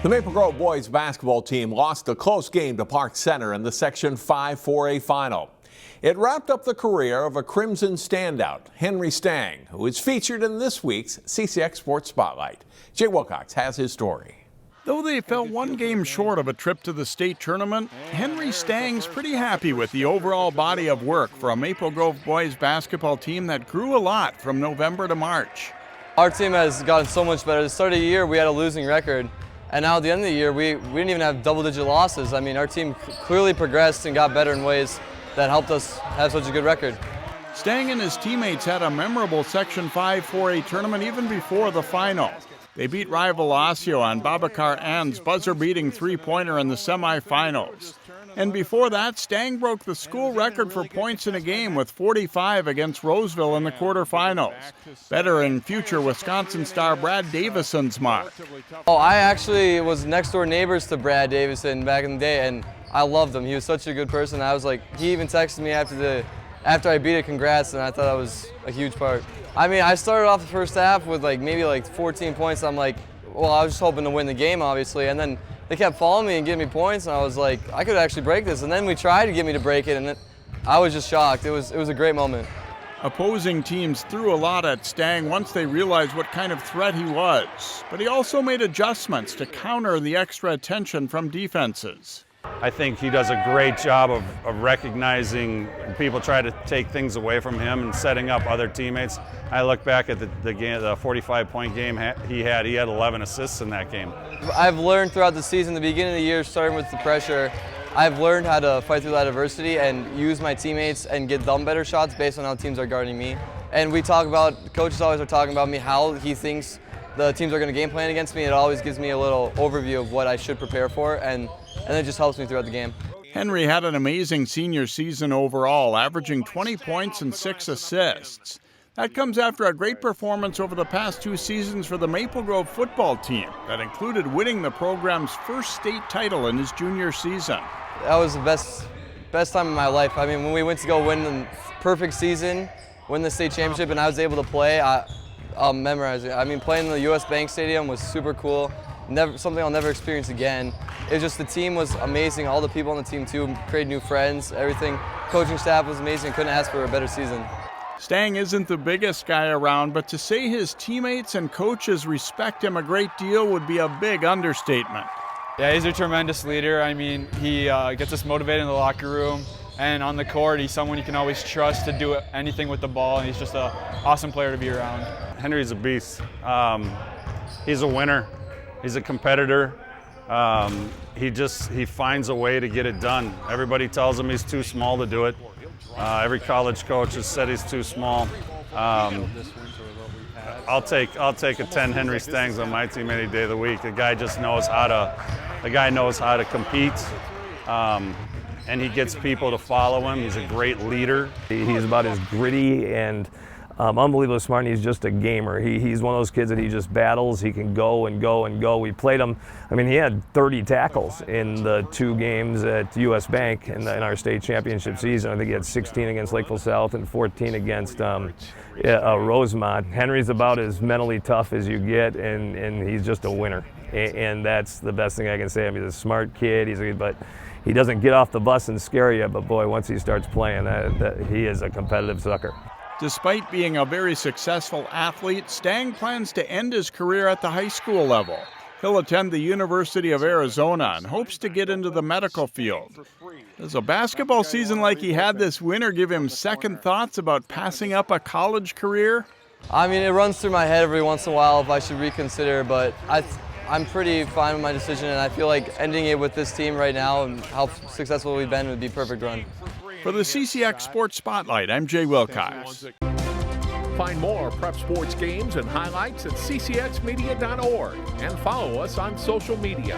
The Maple Grove boys basketball team lost a close game to Park Center in the Section 5 4A final. It wrapped up the career of a Crimson standout, Henry Stang, who is featured in this week's CCX Sports Spotlight. Jay Wilcox has his story. Though they fell one game short of a trip to the state tournament, Henry Stang's pretty happy with the overall body of work for a Maple Grove boys basketball team that grew a lot from November to March. Our team has gotten so much better. At the start of the year, we had a losing record. And now at the end of the year, we didn't even have double-digit losses. I mean, our team clearly progressed and got better in ways that helped us have such a good record. Stang and his teammates had a memorable Section 5 4A tournament even before the final. They beat rival Osseo on Babacar Ann's buzzer-beating three-pointer in the semifinals. And before that, Stang broke the school record for points in a game with 45 against Roseville in the quarterfinals, bettering future Wisconsin star Brad Davison's mark. Oh, I actually was next-door neighbors to Brad Davison back in the day, and I loved him. He was such a good person. I was like, he even texted me after I beat it, congrats, and I thought that was a huge part. I mean, I started off the first half with maybe 14 points. I'm like, well, I was just hoping to win the game, obviously, and then they kept following me and giving me points, and I was like, I could actually break this. And then we tried to get me to break it, and I was just shocked. It was a great moment. Opposing teams threw a lot at Stang once they realized what kind of threat he was, but he also made adjustments to counter the extra attention from defenses. I think he does a great job of recognizing people try to take things away from him and setting up other teammates. I look back at the game, the 45-point game he had 11 assists in that game. I've learned throughout the season, the beginning of the year, starting with the pressure, I've learned how to fight through that adversity and use my teammates and get them better shots based on how teams are guarding me. And coaches always are talking about me, how he thinks the teams are going to game plan against me. It always gives me a little overview of what I should prepare for, and it just helps me throughout the game. Henry had an amazing senior season overall, averaging 20 points and 6 assists. That comes after a great performance over the past 2 seasons for the Maple Grove football team that included winning the program's first state title in his junior season. That was the best time of my life. I mean, when we went to go win the perfect season, win the state championship, and I was able to play, I'll memorize it. I mean, playing in the U.S. Bank Stadium was super cool. Something I'll never experience again. It was just, the team was amazing. All the people on the team too created new friends, everything. Coaching staff was amazing. Couldn't ask for a better season. Stang isn't the biggest guy around, but to say his teammates and coaches respect him a great deal would be a big understatement. Yeah, he's a tremendous leader. I mean, he gets us motivated in the locker room, and on the court, he's someone you can always trust to do anything with the ball, and he's just an awesome player to be around. Henry's a beast. He's a winner. He's a competitor. He finds a way to get it done. Everybody tells him he's too small to do it. Every college coach has said he's too small. I'll take a 10 Henry Stangs on my team any day of the week. The guy knows how to compete, and he gets people to follow him. He's a great leader. He's about as gritty and unbelievably smart, and he's just a gamer. He's one of those kids that he just battles. He can go and go and go. We played him. I mean, he had 30 tackles in the 2 games at U.S. Bank in our state championship season. I think he had 16 against Lakeville South and 14 against Rosemont. Henry's about as mentally tough as you get, and he's just a winner. And that's the best thing I can say. I mean, he's a smart kid, but he doesn't get off the bus and scare you. But boy, once he starts playing, he is a competitive sucker. Despite being a very successful athlete, Stang plans to end his career at the high school level. He'll attend the University of Arizona and hopes to get into the medical field. Does a basketball season like he had this winter give him second thoughts about passing up a college career? I mean, it runs through my head every once in a while if I should reconsider, but I'm pretty fine with my decision, and I feel like ending it with this team right now and how successful we've been would be a perfect run. For the CCX Sports Spotlight, I'm Jay Wilcox. Find more prep sports games and highlights at ccxmedia.org and follow us on social media.